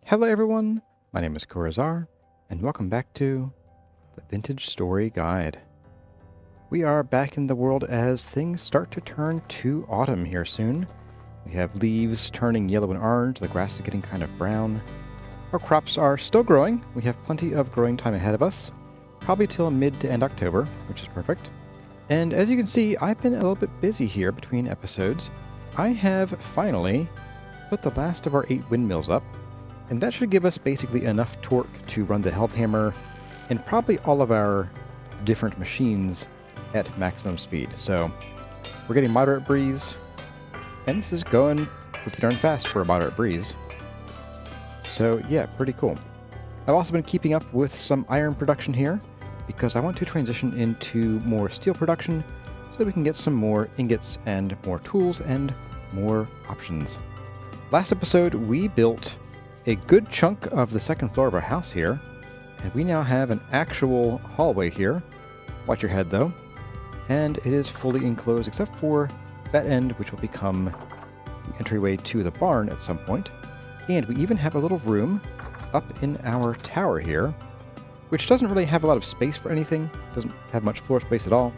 Hello everyone, my name is Corazar, and welcome back to the Vintage Story Guide. We are back in the world as things start to turn to autumn here soon. We have leaves turning yellow and orange, the grass is getting kind of brown. Our crops are still growing, we have plenty of growing time ahead of us, probably till mid to end October, which is perfect. And as you can see, I've been a little bit busy here between episodes. I have finally put the last of our 8 windmills up, and that should give us basically enough torque to run the Hammer and probably all of our different machines at maximum speed. So we're getting moderate breeze, and this is going pretty darn fast for a moderate breeze. So yeah, pretty cool. I've also been keeping up with some iron production here because I want to transition into more steel production so that we can get some more ingots and more tools and more options. Last episode we built a good chunk of the second floor of our house here, and we now have an actual hallway here. Watch your head though. And it is fully enclosed except for that end, which will become the entryway to the barn at some point. And we even have a little room up in our tower here, which doesn't really have a lot of space for anything, doesn't have much floor space at all,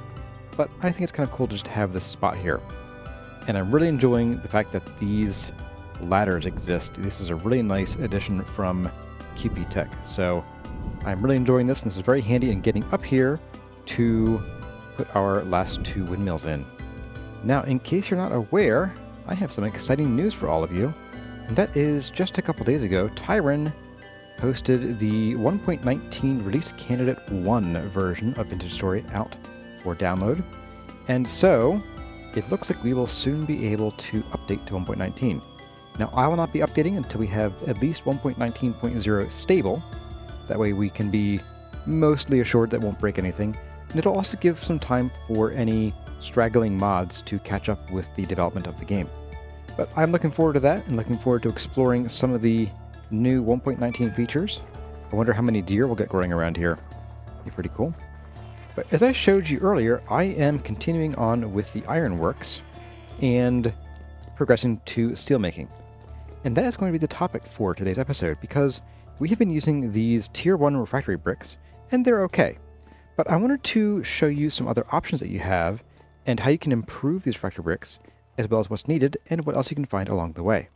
but I think it's kind of cool to just have this spot here. And I'm really enjoying the fact that these ladders exist. This is a really nice addition from QP Tech. So I'm really enjoying this, and this is very handy in getting up here to put our last 2 windmills in. Now, in case you're not aware, I have some exciting news for all of you, and that is just a couple days ago, Tyron posted the 1.19 release candidate 1 version of Vintage Story out for download, and so it looks like we will soon be able to update to 1.19. Now, I will not be updating until we have at least 1.19.0 stable. That way we can be mostly assured that it won't break anything. And it'll also give some time for any straggling mods to catch up with the development of the game. But I'm looking forward to that and looking forward to exploring some of the new 1.19 features. I wonder how many deer we'll get growing around here. Be pretty cool. But as I showed you earlier, I am continuing on with the ironworks and progressing to steelmaking. And that is going to be the topic for today's episode, because we have been using these Tier 1 refractory bricks, and they're okay. But I wanted to show you some other options that you have, and how you can improve these refractory bricks, as well as what's needed, and what else you can find along the way.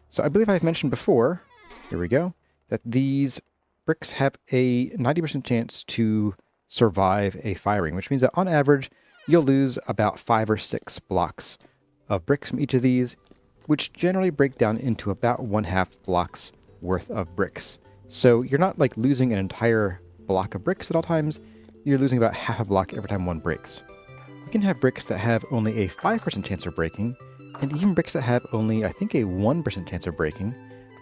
So I believe I've mentioned before, here we go, that these bricks have a 90% chance to survive a firing, which means that on average, you'll lose about 5 or 6 blocks of bricks from each of these, which generally break down into about 1/2 blocks worth of bricks. So you're not like losing an entire block of bricks at all times, you're losing about half a block every time one breaks. You can have bricks that have only a 5% chance of breaking, and even bricks that have only, I think, a 1% chance of breaking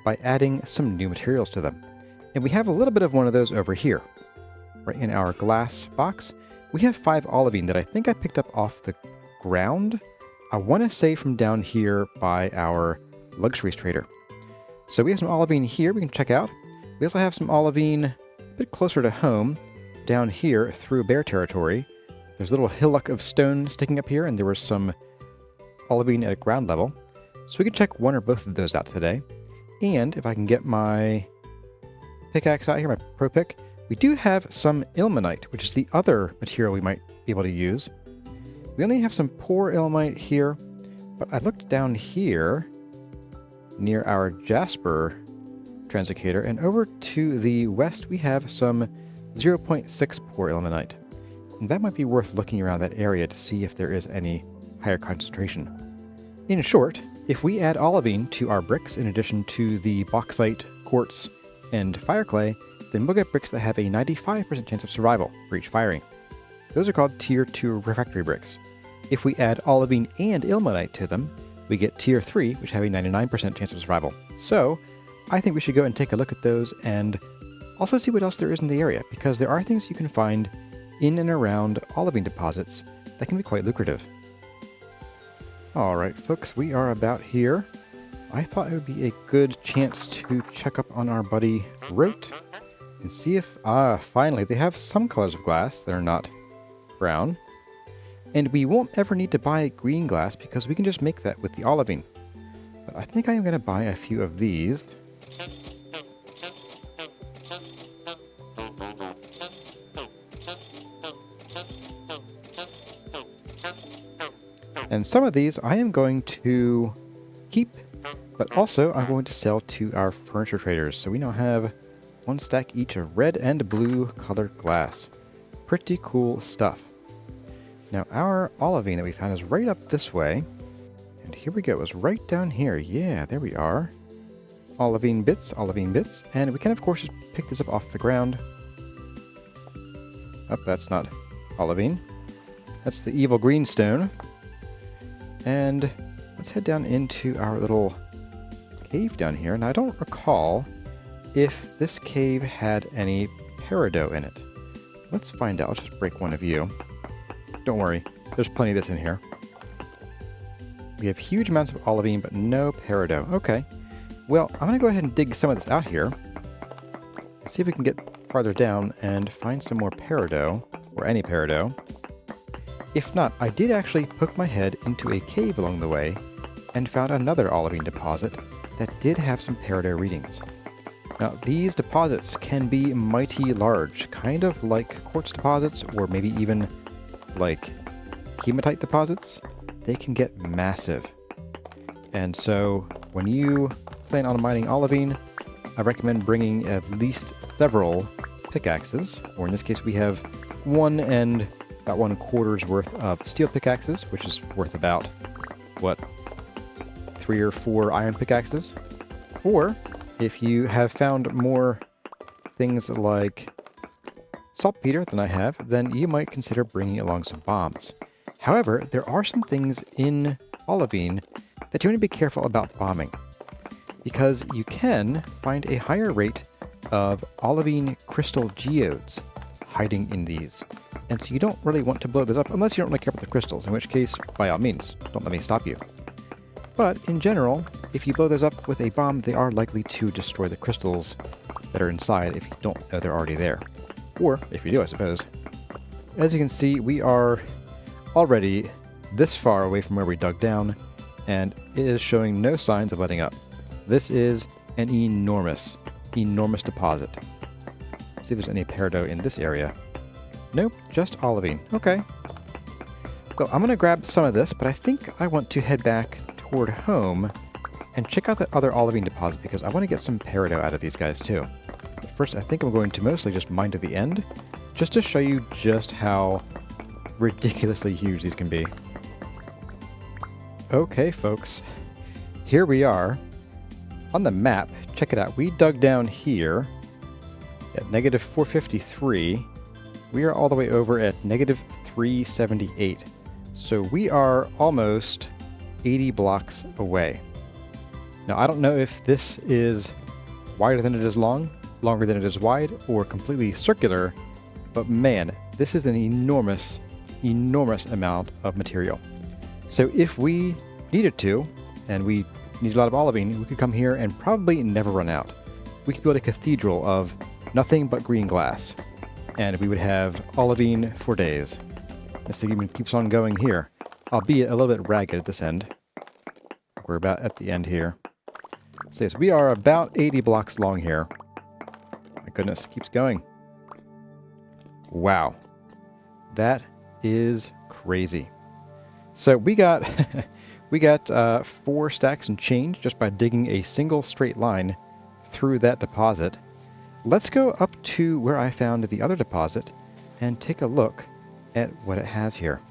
by adding some new materials to them. And we have a little bit of one of those over here. Right in our glass box, we have 5 olivine that I think I picked up off the ground. I want to say from down here by our luxuries trader. So we have some olivine here we can check out. We also have some olivine a bit closer to home down here through bear territory. There's a little hillock of stone sticking up here, and there was some olivine at ground level. So we can check one or both of those out today. And if I can get my pickaxe out here, my pro pick, we do have some ilmenite, which is the other material we might be able to use. We only have some poor ilmenite here, but I looked down here near our jasper translocator, and over to the west we have some 0.6 poor ilmenite. And that might be worth looking around that area to see if there is any higher concentration. In short, if we add olivine to our bricks in addition to the bauxite, quartz, and fire clay, then we'll get bricks that have a 95% chance of survival for each firing. Those are called Tier 2 refractory bricks. If we add olivine and ilmenite to them, we get Tier 3, which have a 99% chance of survival. So, I think we should go and take a look at those and also see what else there is in the area, because there are things you can find in and around olivine deposits that can be quite lucrative. Alright folks, we are about here. I thought it would be a good chance to check up on our buddy Rote and see if, finally, they have some colors of glass that are not brown. And we won't ever need to buy green glass because we can just make that with the olivine. But I think I am going to buy a few of these And some of these I am going to keep, but also I'm going to sell to our furniture traders. So we now have 1 stack each of red and blue colored glass. Pretty cool stuff. Now our olivine that we found is right up this way. And here we go. It was right down here. Yeah, there we are. Olivine bits. And we can, of course, just pick this up off the ground. Oh, that's not olivine. That's the evil greenstone. And let's head down into our little cave down here. And I don't recall if this cave had any peridot in it. Let's find out. Let's just break one of you. Don't worry. There's plenty of this in here. We have huge amounts of olivine, but no peridot. Okay. Well, I'm going to go ahead and dig some of this out here. See if we can get farther down and find some more peridot, or any peridot. If not, I did actually poke my head into a cave along the way and found another olivine deposit that did have some peridot readings. Now, these deposits can be mighty large, kind of like quartz deposits, or maybe even like hematite deposits. They can get massive. And so when you plan on mining olivine, I recommend bringing at least several pickaxes, or in this case we have 1 and about 1/4's worth of steel pickaxes, which is worth about, what, 3 or 4 iron pickaxes? Or if you have found more things like saltpeter than I have, then you might consider bringing along some bombs. However, there are some things in olivine that you want to be careful about bombing, because you can find a higher rate of olivine crystal geodes hiding in these. And so you don't really want to blow this up unless you don't really care about the crystals, in which case, by all means, don't let me stop you. But in general, if you blow those up with a bomb, they are likely to destroy the crystals that are inside if you don't know they're already there. Or if you do, I suppose. As you can see, we are already this far away from where we dug down, and it is showing no signs of letting up. This is an enormous deposit. Let's see if there's any peridot in this area. Nope, just olivine. Okay. Well, I'm going to grab some of this, but I think I want to head back toward home and check out that other olivine deposit, because I want to get some peridot out of these guys too. But first, I think I'm going to mostly just mine to the end, just to show you just how ridiculously huge these can be. Okay, folks. Here we are. On the map, check it out. We dug down here at negative 453. We are all the way over at negative 378. So we are almost 80 blocks away. Now, I don't know if this is wider than it is long, longer than it is wide, or completely circular, but man, this is an enormous amount of material. So if we needed to, and we need a lot of olivine, we could come here and probably never run out. We could build a cathedral of nothing but green glass, and we would have olivine for days. This even keeps on going here, albeit a little bit ragged at this end. We're about at the end here. So yes, we are about 80 blocks long here. My goodness, it keeps going. Wow. That is crazy. So we got we got 4 stacks and change just by digging a single straight line through that deposit. Let's go up to where I found the other deposit and take a look at what it has here.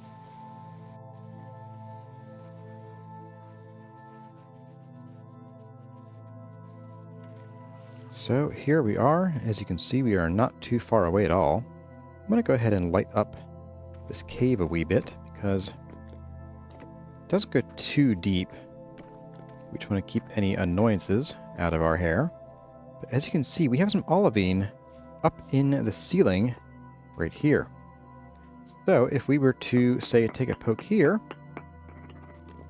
So here we are. As you can see, we are not too far away at all. I'm going to go ahead and light up this cave a wee bit, because it doesn't go too deep. We just want to keep any annoyances out of our hair. But as you can see, we have some olivine up in the ceiling right here. So if we were to, say, take a poke here,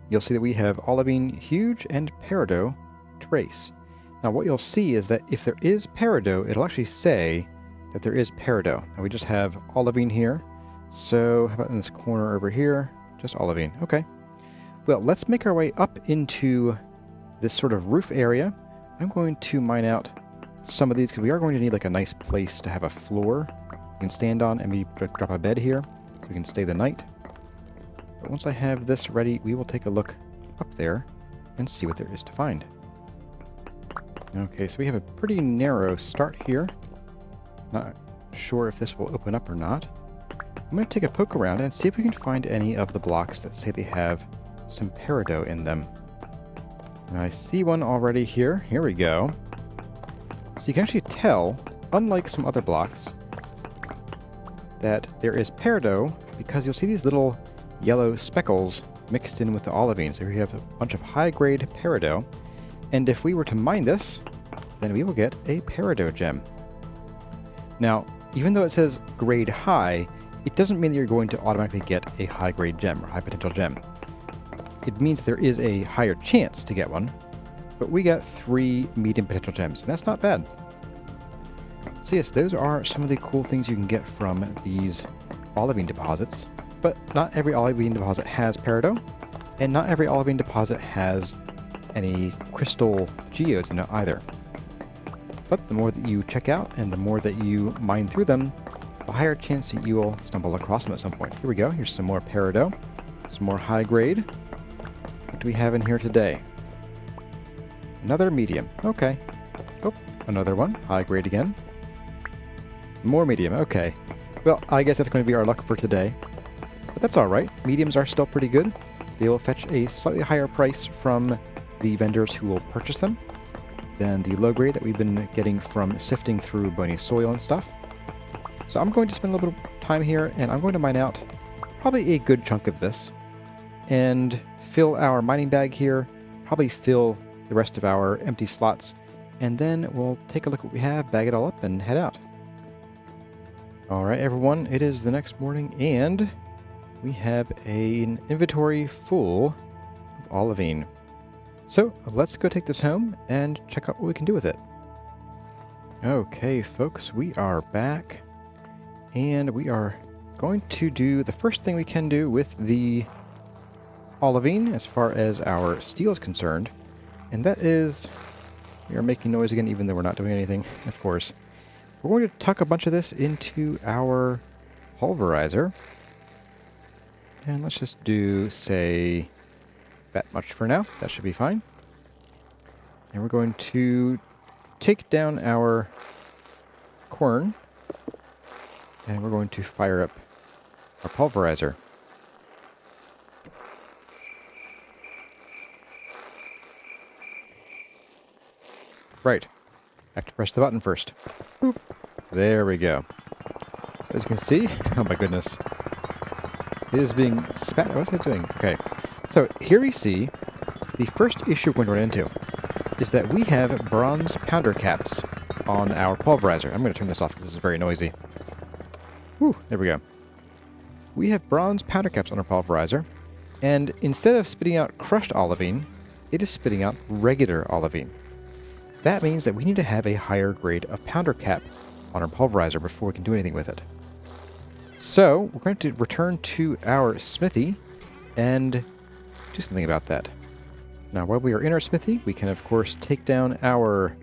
you'll see that we have olivine huge and peridot trace. Now what you'll see is that if there is peridot, it'll actually say that there is peridot. Now we just have olivine here. So how about in this corner over here? Just olivine. Okay. Well, let's make our way up into this sort of roof area. I'm going to mine out some of these because we are going to need like a nice place to have a floor you can stand on, and we drop a bed here so we can stay the night. But once I have this ready, we will take a look up there and see what there is to find. Okay, so we have a pretty narrow start here. Not sure if this will open up or not. I'm going to take a poke around and see if we can find any of the blocks that say they have some peridot in them. And I see one already here. Here we go. So you can actually tell, unlike some other blocks, that there is peridot because you'll see these little yellow speckles mixed in with the olivine. So here you have a bunch of high-grade peridot. And if we were to mine this, then we will get a peridot gem. Now, even though it says grade high, it doesn't mean that you're going to automatically get a high-grade gem or high-potential gem. It means there is a higher chance to get one, but we got 3 medium potential gems, and that's not bad. So yes, those are some of the cool things you can get from these olivine deposits, but not every olivine deposit has peridot, and not every olivine deposit has any crystal geodes in it either. But the more that you check out and the more that you mine through them, the higher chance that you will stumble across them at some point. Here we go. Here's some more peridot, some more high grade. What do we have in here today? Another medium. Okay. Oh, another one. High grade again. More medium. Okay. Well, I guess that's going to be our luck for today. But that's all right. Mediums are still pretty good. They will fetch a slightly higher price from the vendors who will purchase them than the low grade that we've been getting from sifting through bony soil and stuff. So I'm going to spend a little bit of time here, and I'm going to mine out probably a good chunk of this and fill our mining bag here, probably fill the rest of our empty slots, and then we'll take a look at what we have, bag it all up, and head out. Alright everyone, it is the next morning, and we have an inventory full of olivine. So let's go take this home and check out what we can do with it. Okay folks, we are back, and we are going to do the first thing we can do with the olivine as far as our steel is concerned, and that is, we are making noise again even though we're not doing anything, of course. We're going to tuck a bunch of this into our pulverizer, and let's just do, say, that much for now. That should be fine. And we're going to take down our corn, and we're going to fire up our pulverizer. Right. I have to press the button first. Boop. There we go. So as you can see, oh my goodness. It is being spat. What is it doing? Okay. So here we see the first issue we're going to run into is that we have bronze pounder caps on our pulverizer. I'm going to turn this off because this is very noisy. Whew, there we go. We have bronze powder caps on our pulverizer, and instead of spitting out crushed olivine, it is spitting out regular olivine. That means that we need to have a higher grade of pounder cap on our pulverizer before we can do anything with it. So we're going to return to our smithy and do something about that. Now while we are in our smithy, we can of course take down our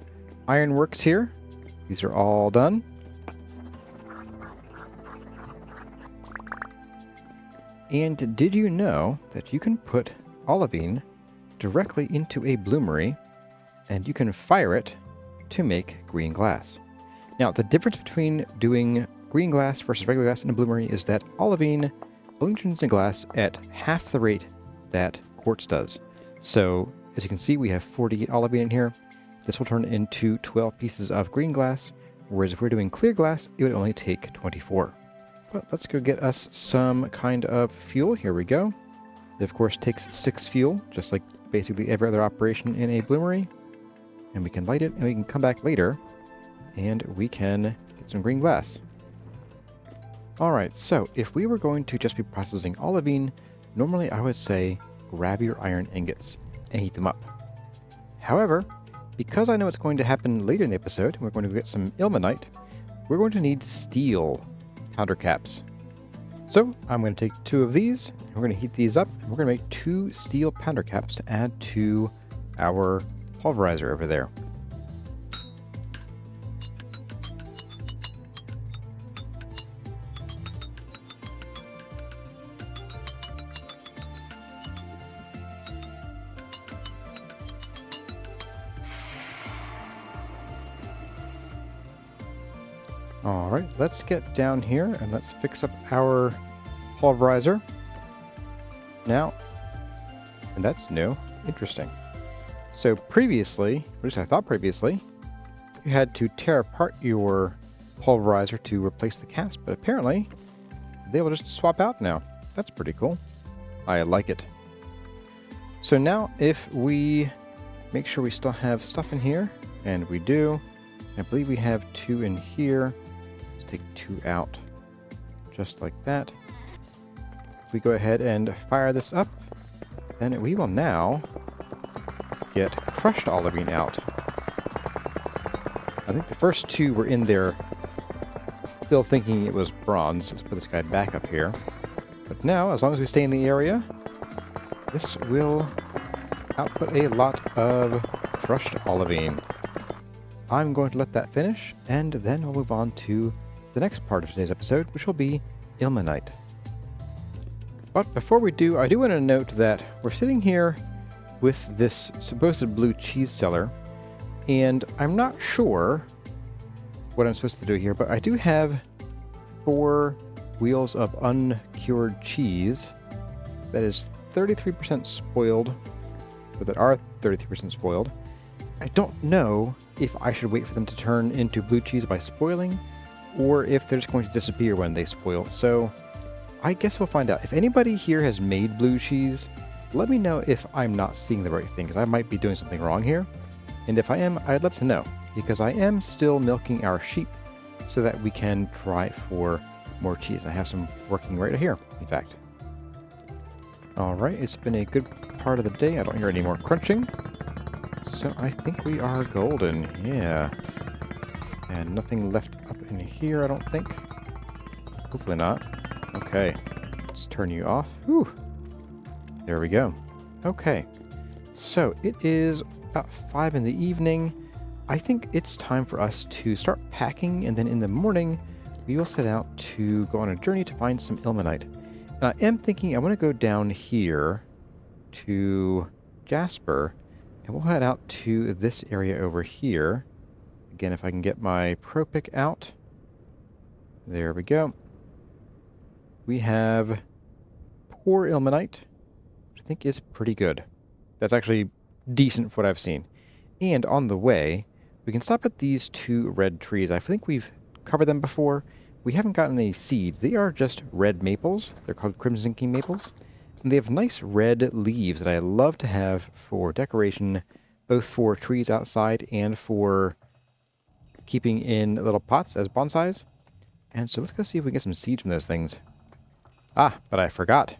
ironworks here. These are all done. And did you know that you can put olivine directly into a bloomery and you can fire it to make green glass? Now, the difference between doing green glass versus regular glass in a bloomery is that olivine only turns into glass at half the rate that quartz does. So, as you can see, we have 48 olivine in here. This will turn into 12 pieces of green glass, whereas if we're doing clear glass, it would only take 24. But let's go get us some kind of fuel. Here we go. It, of course, takes 6 fuel, just like basically every other operation in a bloomery. And we can light it, and we can come back later, and we can get some green glass. Alright, so if we were going to just be processing olivine, normally I would say grab your iron ingots and heat them up. However, because I know it's going to happen later in the episode, and we're going to get some ilmenite, we're going to need steel powder caps. So I'm going to take 2 of these, and we're going to heat these up, and we're going to make 2 steel powder caps to add to our pulverizer over there. Alright, let's get down here and let's fix up our pulverizer. Now, and that's new. Interesting. So previously, at least I thought previously, you had to tear apart your pulverizer to replace the cast, but apparently they will just swap out now. That's pretty cool. I like it. So now if we make sure we still have stuff in here, and we do, I believe we have 2 in here. Let's take 2 out, just like that. If we go ahead and fire this up, then we will now get crushed olivine out. I think the first 2 were in there still thinking it was bronze. Let's put this guy back up here. But now, as long as we stay in the area, this will output a lot of crushed olivine. I'm going to let that finish, and then we'll move on to the next part of today's episode, which will be Ilmenite. But before we do, I do want to note that we're sitting here with this supposed blue cheese seller, and I'm not sure what I'm supposed to do here, but I do have 4 wheels of uncured cheese that is 33% spoiled, or that are 33% spoiled. I don't know if I should wait for them to turn into blue cheese by spoiling, or if they're just going to disappear when they spoil. So I guess we'll find out. If anybody here has made blue cheese, let me know if I'm not seeing the right thing, because I might be doing something wrong here. And if I am, I'd love to know, because I am still milking our sheep so that we can try for more cheese. I have some working right here, in fact. Alright, it's been a good part of the day. I don't hear any more crunching. So I think we are golden, yeah. And nothing left up in here, I don't think. Hopefully not. Okay, let's turn you off. Whew. There we go. Okay, so it is about 5 in the evening. I think it's time for us to start packing, and then in the morning, we will set out to go on a journey to find some ilmenite. And I am thinking I want to go down here to Jasper, and we'll head out to this area over here. Again, if I can get my pro pick out. There we go. We have poor ilmenite, which I think is pretty good. That's actually decent for what I've seen. And on the way, we can stop at these 2 red trees. I think we've covered them before. We haven't gotten any seeds. They are just red maples. They're called Crimson King maples. And they have nice red leaves that I love to have for decoration, both for trees outside and for keeping in little pots as bonsais. And so let's go see if we can get some seeds from those things. Ah, but I forgot.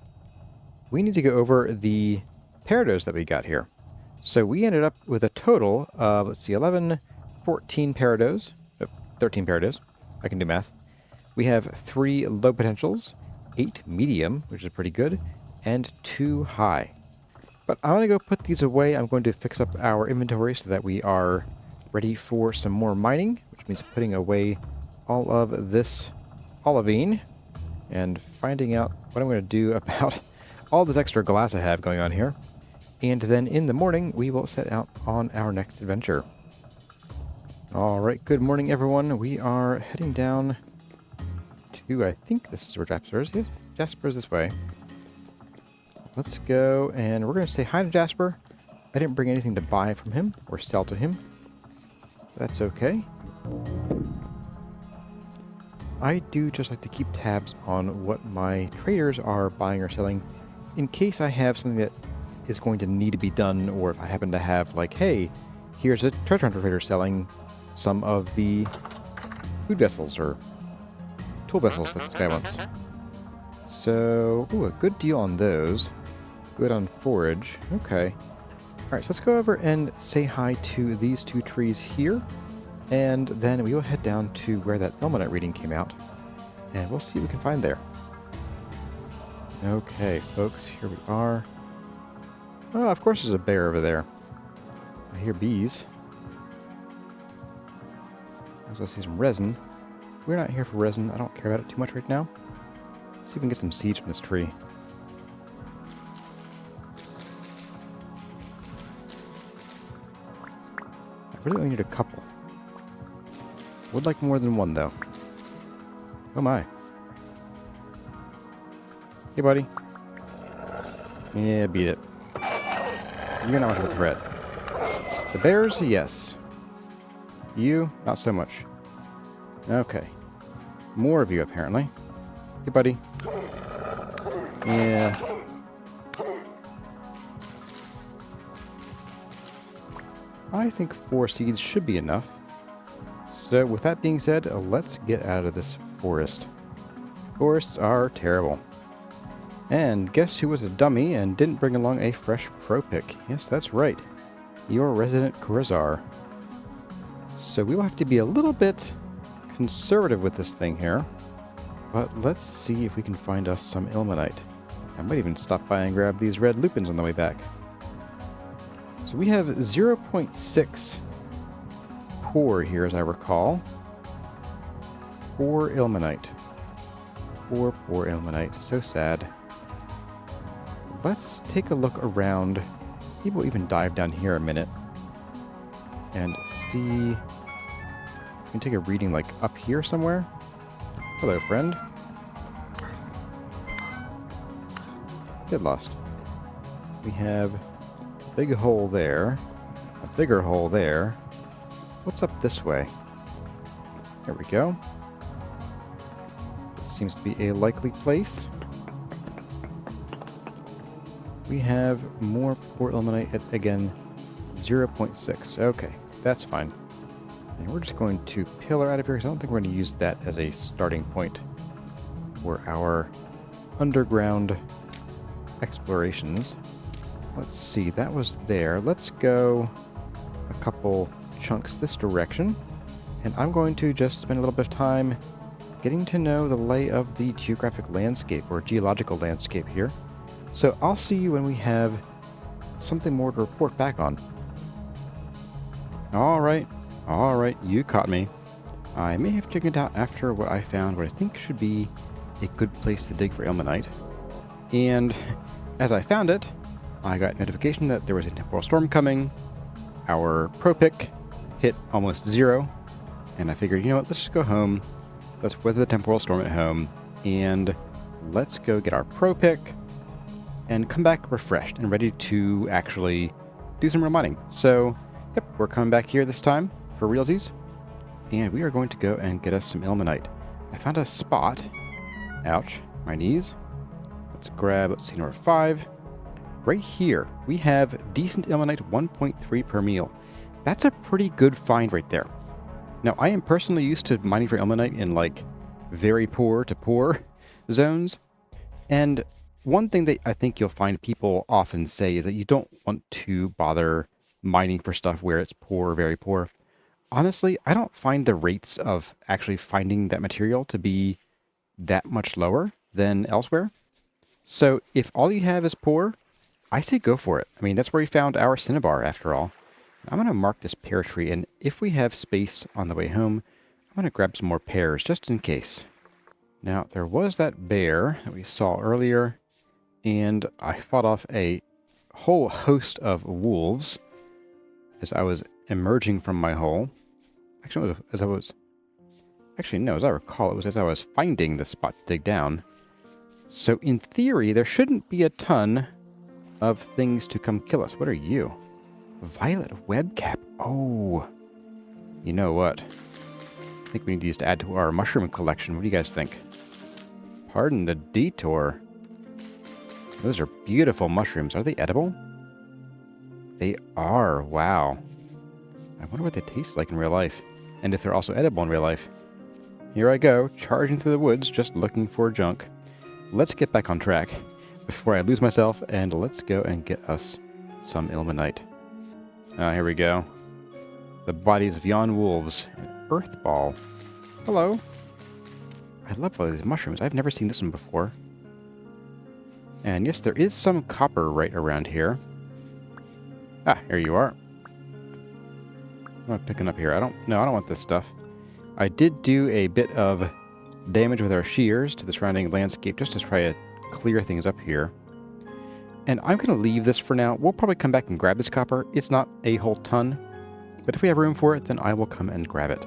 We need to go over the peridots that we got here. So we ended up with a total of, let's see, 14 peridots. 13 peridots. I can do math. We have 3 low potentials, 8 medium, which is pretty good, and 2 high. But I want to go put these away. I'm going to fix up our inventory so that we are ready for some more mining, which means putting away all of this olivine and finding out what I'm going to do about all this extra glass I have going on here. And then in the morning, we will set out on our next adventure. Alright, good morning everyone. We are heading down to, I think this is where Jasper is. Yes, Jasper is this way. Let's go, and we're going to say hi to Jasper. I didn't bring anything to buy from him or sell to him. That's okay. I do just like to keep tabs on what my traders are buying or selling in case I have something that is going to need to be done, or if I happen to have, like, hey, here's a treasure hunter trader selling some of the food vessels or tool vessels that this guy wants. So, ooh, a good deal on those. Good on forage. Okay. Alright, so let's go over and say hi to these 2 trees here. And then we will head down to where that ilmenite reading came out. And we'll see what we can find there. Okay, folks, here we are. Oh, of course there's a bear over there. I hear bees. Let's go see some resin. We're not here for resin. I don't care about it too much right now. Let's see if we can get some seeds from this tree. I really only need a couple. Would like more than one, though. Oh my. Hey, buddy. Yeah, beat it. You're not much of a threat. The bears, yes. You, not so much. Okay. More of you, apparently. Hey, buddy. Yeah. I think 4 seeds should be enough. So, with that being said, let's get out of this forest. Forests are terrible. And guess who was a dummy and didn't bring along a fresh pro pick? Yes, that's right. Your resident Kurazar. So we will have to be a little bit conservative with this thing here. But let's see if we can find us some Ilmenite. I might even stop by and grab these red lupins on the way back. So we have 0.6 pour here, as I recall. Poor Ilmenite. Poor Ilmenite. So sad. Let's take a look around. Maybe we'll even dive down here a minute and see. We can take a reading like up here somewhere. Hello, friend. Get lost. We have a big hole there, a bigger hole there. What's up this way? There we go. This seems to be a likely place. We have more poor Ilmenite at, again, 0.6. Okay, that's fine. And we're just going to pillar out of here because I don't think we're going to use that as a starting point for our underground explorations. Let's see, that was there. Let's go a couple chunks this direction. And I'm going to just spend a little bit of time getting to know the lay of the geographic landscape or geological landscape here. So I'll see you when we have something more to report back on. All right, you caught me. I may have chickened out after what I found what I think should be a good place to dig for Ilmenite. And as I found it, I got notification that there was a temporal storm coming. Our pro pick hit almost 0. And I figured, you know what, let's just go home. Let's weather the temporal storm at home. And let's go get our pro pick and come back refreshed and ready to actually do some real mining. So, yep, we're coming back here this time for realsies. And we are going to go and get us some Ilmenite. I found a spot. Ouch, my knees. Let's grab, let's see, number 5. Right here, we have decent Ilmenite 1.3 per meal. That's a pretty good find right there. Now, I am personally used to mining for Ilmenite in like very poor to poor zones. And one thing that I think you'll find people often say is that you don't want to bother mining for stuff where it's poor or very poor. Honestly, I don't find the rates of actually finding that material to be that much lower than elsewhere. So if all you have is poor, I say go for it. I mean, that's where we found our cinnabar after all. I'm going to mark this pear tree, and if we have space on the way home, I'm going to grab some more pears just in case. Now, there was that bear that we saw earlier, and I fought off a whole host of wolves as I was emerging from my hole. Actually, as I recall, it was as I was finding the spot to dig down. So in theory, there shouldn't be a ton of things to come kill us. What are you? Violet webcap. Oh, you know what? I think we need these to add to our mushroom collection. What do you guys think? Pardon the detour. Those are beautiful mushrooms. Are they edible? They are. Wow. I wonder what they taste like in real life. And if they're also edible in real life. Here I go, charging through the woods, just looking for junk. Let's get back on track before I lose myself, and let's go and get us some Ilmenite. Here we go. The bodies of yon wolves. An earth ball. Hello. I love all these mushrooms. I've never seen this one before. And yes, there is some copper right around here. Ah, here you are. I'm picking up here. I don't want this stuff. I did do a bit of damage with our shears to the surrounding landscape just to try to clear things up here. And I'm going to leave this for now. We'll probably come back and grab this copper. It's not a whole ton, but if we have room for it, then I will come and grab it.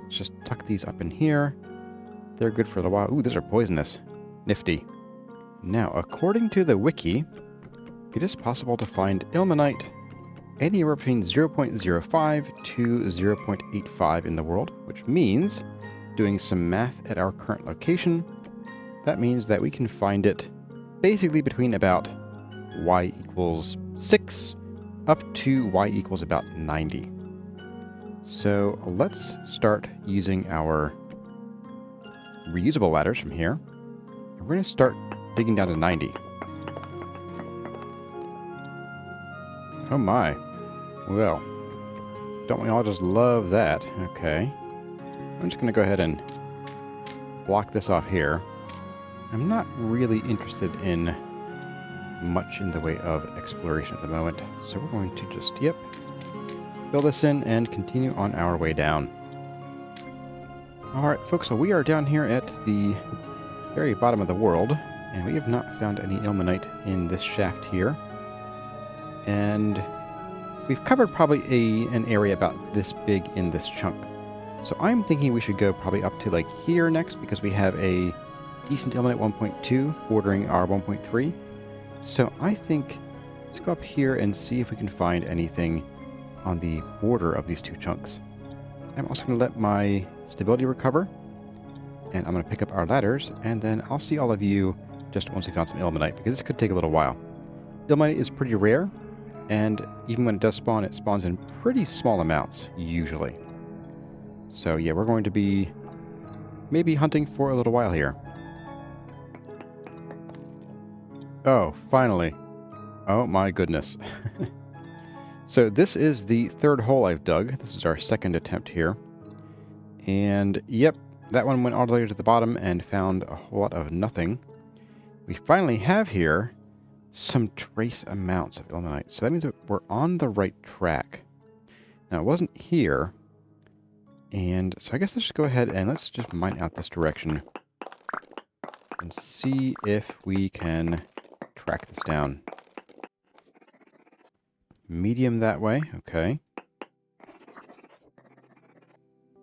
Let's just tuck these up in here. They're good for a while. Ooh, those are poisonous. Nifty. Now, according to the wiki, it is possible to find ilmenite anywhere between 0.05 to 0.85 in the world, which means, doing some math at our current location, that means that we can find it basically between about y equals 6 up to y equals about 90. So let's start using our reusable ladders from here. We're going to start digging down to 90. Oh my. Well, don't we all just love that? Okay. I'm just going to go ahead and block this off here. I'm not really interested in much in the way of exploration at the moment, so we're going to just, fill this in and continue on our way down. Alright folks, so we are down here at the very bottom of the world, and we have not found any ilmenite in this shaft here. And we've covered probably an area about this big in this chunk. So I'm thinking we should go probably up to like here next, because we have a decent ilmenite 1.2 bordering our 1.3. So I think let's go up here and see if we can find anything on the border of these two chunks. I'm also going to let my stability recover, and I'm going to pick up our ladders, and then I'll see all of you just once we found some ilmenite, because this could take a little while. Ilmenite is pretty rare, and even when it does spawn, it spawns in pretty small amounts, usually. So yeah, we're going to be maybe hunting for a little while here. Oh, finally. Oh my goodness. So this is the third hole I've dug. This is our second attempt here. And yep, that one went all the way to the bottom and found a whole lot of nothing. We finally have here some trace amounts of ilmenite. So that means that we're on the right track. Now, it wasn't here. And so I guess let's just go ahead and let's just mine out this direction and see if we can track this down. Medium that way, okay.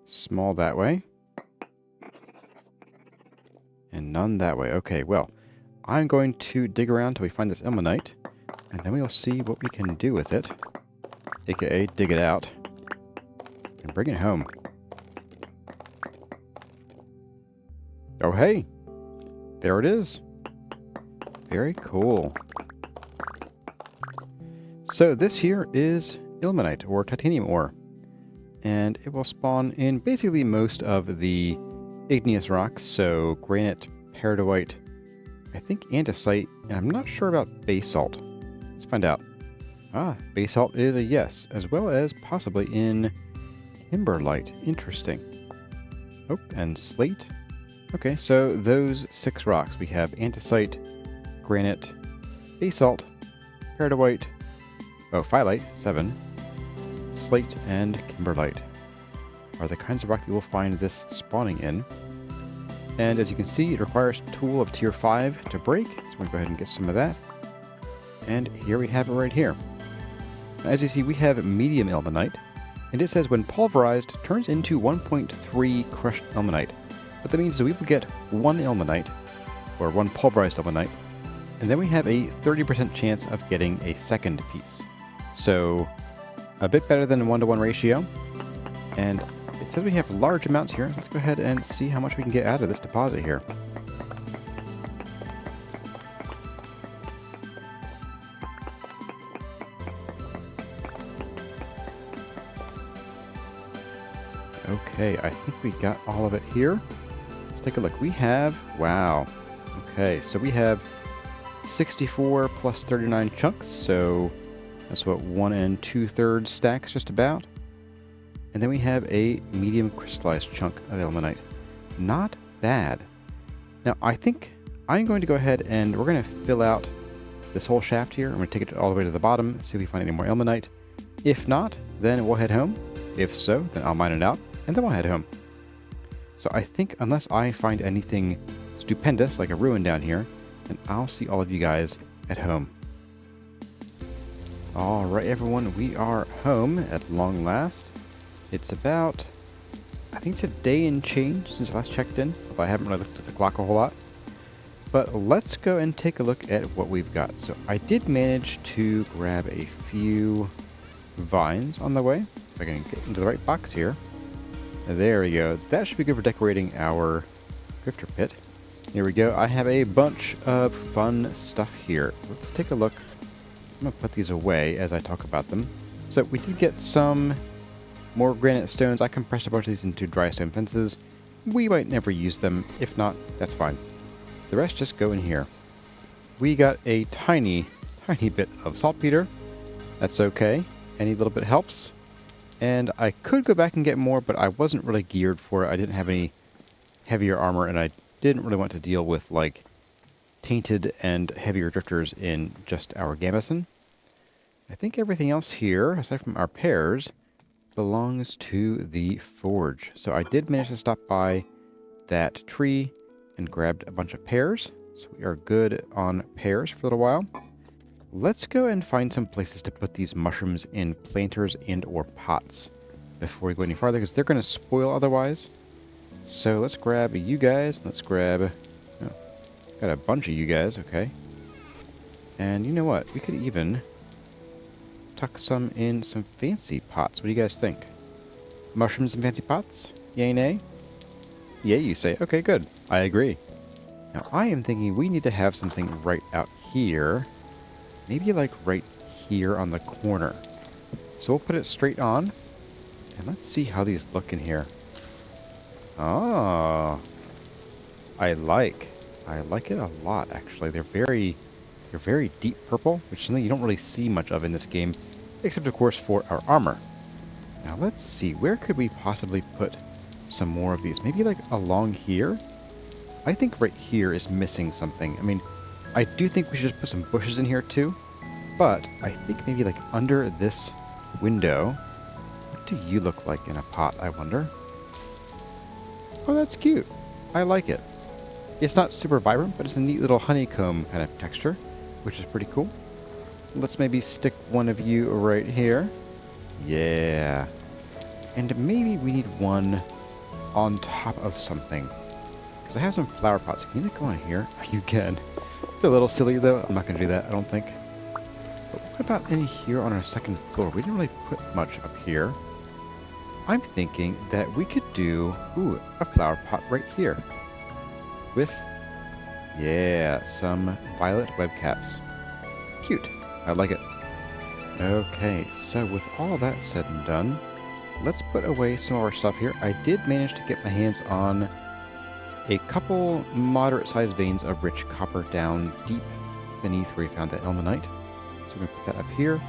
Small that way. And none that way. Okay, well, I'm going to dig around till we find this ilmenite, and then we'll see what we can do with it, aka dig it out, and bring it home. Oh hey, there it is. Very cool. So this here is ilmenite, or titanium ore, and it will spawn in basically most of the igneous rocks, so granite, peridot, I think andesite, and I'm not sure about basalt. Let's find out. Ah, basalt is a yes, as well as possibly in kimberlite. Interesting. Oh, and slate. Okay, so those 6 rocks, we have andesite, granite, basalt, peridot, phyllite, 7, slate, and kimberlite are the kinds of rock that you will find this spawning in. And as you can see, it requires tool of tier 5 to break, so I'm going to go ahead and get some of that. And here we have it right here. Now, as you see, we have medium ilmenite, and it says when pulverized, turns into 1.3 crushed ilmenite. What that means is we will get 1 ilmenite, or 1 pulverized ilmenite, and then we have a 30% chance of getting a second piece. So, a bit better than a 1-to-1 ratio. And it says we have large amounts here. Let's go ahead and see how much we can get out of this deposit here. Okay, I think we got all of it here. Let's take a look. We have, wow. Okay, so we have 64 plus 39 chunks, so that's what 1 2/3 stacks just about. And then we have a medium crystallized chunk of ilmenite. Not bad. Now I think I'm going to go ahead and we're going to fill out this whole shaft here. I'm going to take it all the way to the bottom, see if we find any more ilmenite. If not, then we'll head home. If so, then I'll mine it out, and then we'll head home. So I think unless I find anything stupendous like a ruin down here, then I'll see all of you guys at home. Alright everyone, we are home at long last. It's about I think it's a day and change since I last checked in, although I haven't really looked at the clock a whole lot. But let's go and take a look at what we've got. So I did manage to grab a few vines on the way. If I can get into the right box here. There we go. That should be good for decorating our drifter pit. Here we go. I have a bunch of fun stuff here. Let's take a look. I'm going to put these away as I talk about them. So we did get some more granite stones. I compressed a bunch of these into dry stone fences. We might never use them. If not, that's fine. The rest just go in here. We got a tiny bit of saltpeter. That's okay. Any little bit helps. And I could go back and get more, but I wasn't really geared for it. I didn't have any heavier armor, and I didn't really want to deal with, like, tainted and heavier drifters in just our gambeson. I think everything else here, aside from our pears, belongs to the forge. So I did manage to stop by that tree and grabbed a bunch of pears. So we are good on pears for a little while. Let's go and find some places to put these mushrooms in planters and or pots before we go any farther, because they're going to spoil otherwise. So let's grab you guys. Let's grab... Oh, got a bunch of you guys, okay. And you know what? We could even tuck some in some fancy pots. What do you guys think? Mushrooms in fancy pots? Yay, nay? Yay, you say. Okay, good. I agree. Now, I am thinking we need to have something right out here. Maybe like right here on the corner. So we'll put it straight on. And let's see how these look in here. Oh. I like it a lot, actually. They're very deep purple, which is something you don't really see much of in this game, except of course for our armor. Now let's see, where could we possibly put some more of these? Maybe like along here? I think right here is missing something. I mean, I do think we should just put some bushes in here too, but I think maybe like under this window. What do you look like in a pot, I wonder? Oh, that's cute. I like it. It's not super vibrant, but it's a neat little honeycomb kind of texture, which is pretty cool. Let's maybe stick one of you right here. Yeah. And maybe we need one on top of something. Because I have some flower pots. Can you go on here? You can. It's a little silly, though. I'm not going to do that, I don't think. But what about in here on our second floor? We didn't really put much up here. I'm thinking that we could do, a flower pot right here. With, yeah, some violet web caps. Cute. I like it. Okay, so with all that said and done, let's put away some of our stuff here. I did manage to get my hands on a couple moderate-sized veins of rich copper down deep beneath where we found that Ilmenite. So we're going to put that up here.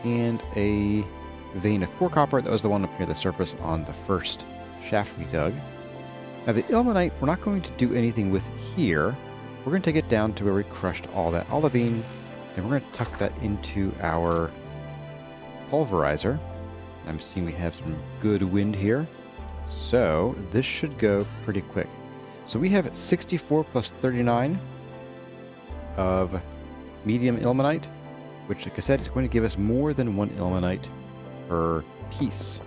And a vein of poor copper. That was the one up near the surface on the first shaft we dug. Now the Ilmenite, we're not going to do anything with here. We're going to take it down to where we crushed all that olivine, and we're going to tuck that into our pulverizer. I'm seeing we have some good wind here, so this should go pretty quick. So we have 64 plus 39 of medium Ilmenite, which, like I said, is going to give us more than one Ilmenite per piece.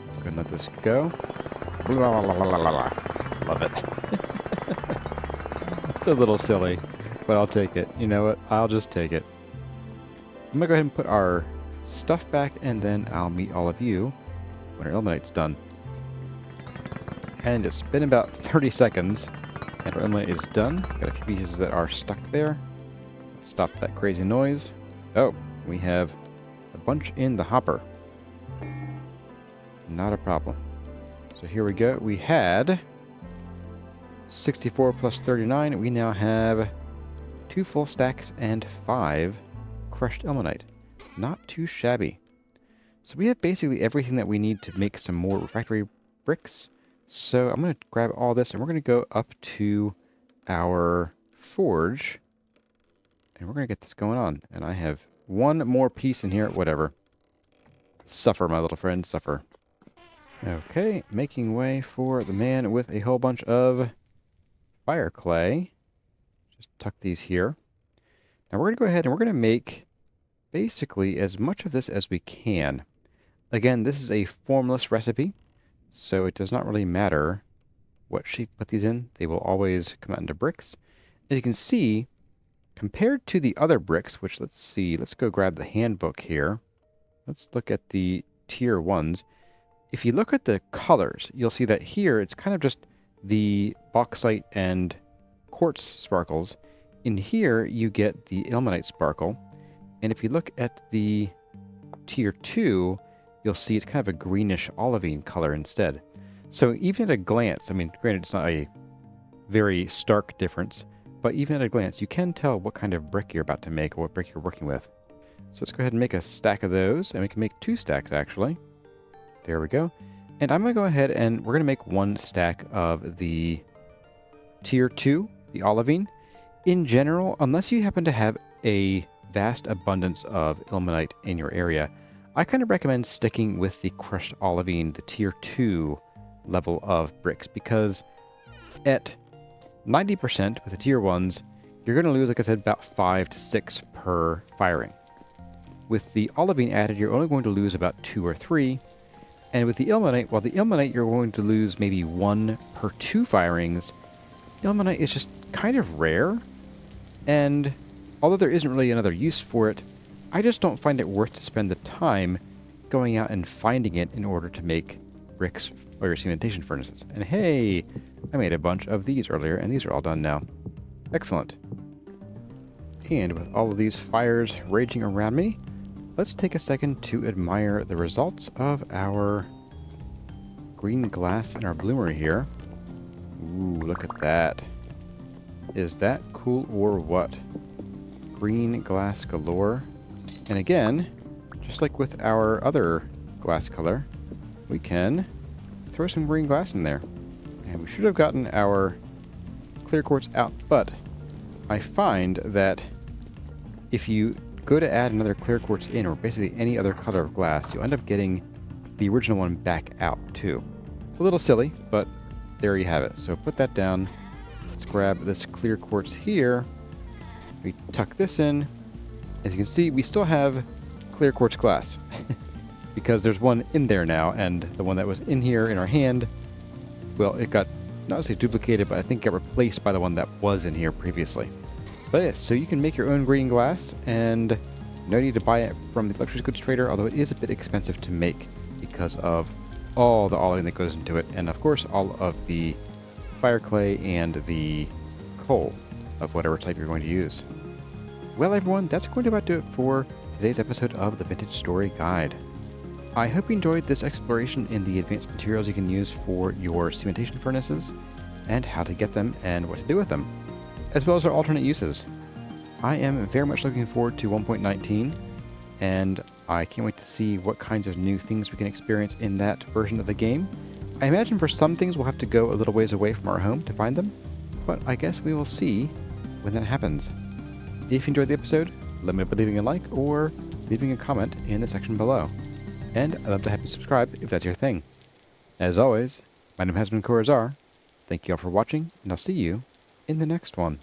Let's go ahead and let this go. Blah, blah, blah, blah, blah, blah. Love it. It's a little silly, but I'll take it. You know what? I'll just take it. I'm going to go ahead and put our stuff back, and then I'll meet all of you when our Ilmenite's done. And it's been about 30 seconds, and our Ilmenite is done. Got a few pieces that are stuck there. Let's stop that crazy noise. Oh, we have a bunch in the hopper. Not a problem. So here we go. We had 64 plus 39. We now have 2 full stacks and 5 crushed Ilmenite. Not too shabby. So we have basically everything that we need to make some more refractory bricks. So I'm going to grab all this, and we're going to go up to our forge, and we're going to get this going on. And I have one more piece in here. Whatever. Suffer, my little friend, suffer. Okay, making way for the man with a whole bunch of fire clay. Just tuck these here. Now we're going to go ahead and we're going to make basically as much of this as we can. Again, this is a formless recipe, So it does not really matter what shape you put these in. They will always come out into bricks. As you can see, compared to the other bricks, which let's see, let's go grab the handbook here. Let's look at the tier 1s. If you look at the colors, you'll see that here it's kind of just the bauxite and quartz sparkles. In here, you get the ilmenite sparkle. And if you look at the tier 2, you'll see it's kind of a greenish olivine color instead. So even at a glance, I mean, granted, it's not a very stark difference, but even at a glance, you can tell what kind of brick you're about to make or what brick you're working with. So let's go ahead and make a stack of those, and we can make 2 stacks actually. There we go. And I'm going to go ahead and we're going to make 1 stack of the tier 2, the olivine. In general, unless you happen to have a vast abundance of ilmenite in your area, I kind of recommend sticking with the crushed olivine, the tier 2 level of bricks, because at 90% with the tier 1s, you're going to lose, like I said, about 5 to 6 per firing. With the olivine added, you're only going to lose about 2 or 3. And with the ilmenite, well, the ilmenite you're going to lose maybe 1 per 2 firings. Ilmenite is just kind of rare. And although there isn't really another use for it, I just don't find it worth to spend the time going out and finding it in order to make bricks or your cementation furnaces. And hey, I made a bunch of these earlier, and these are all done now. Excellent. And with all of these fires raging around me, let's take a second to admire the results of our green glass in our bloomer here. Ooh, look at that. Is that cool or what? Green glass galore. And again, just like with our other glass color, we can throw some green glass in there. And we should have gotten our clear quartz out, but I find that if you go to add another clear quartz in, or basically any other color of glass, you end up getting the original one back out too. A little silly, but there you have it. So put that down. Let's grab this clear quartz here. We tuck this in. As you can see, we still have clear quartz glass because there's one in there now, and the one that was in here in our hand, well, it got not necessarily duplicated, but I think got replaced by the one that was in here previously. But yes, so you can make your own green glass, and no need to buy it from the electrical goods trader, although it is a bit expensive to make because of all the olivine that goes into it, and of course all of the fire clay and the coal of whatever type you're going to use. Well everyone, that's going to about do it for today's episode of the Vintage Story Guide. I hope you enjoyed this exploration in the advanced materials you can use for your cementation furnaces, and how to get them and what to do with them, as well as their alternate uses. I am very much looking forward to 1.19, and I can't wait to see what kinds of new things we can experience in that version of the game. I imagine for some things we'll have to go a little ways away from our home to find them, but I guess we will see when that happens. If you enjoyed the episode, let me know by leaving a like or leaving a comment in the section below. And I'd love to have you subscribe if that's your thing. As always, my name has been CarryOn. Thank you all for watching, and I'll see you in the next one.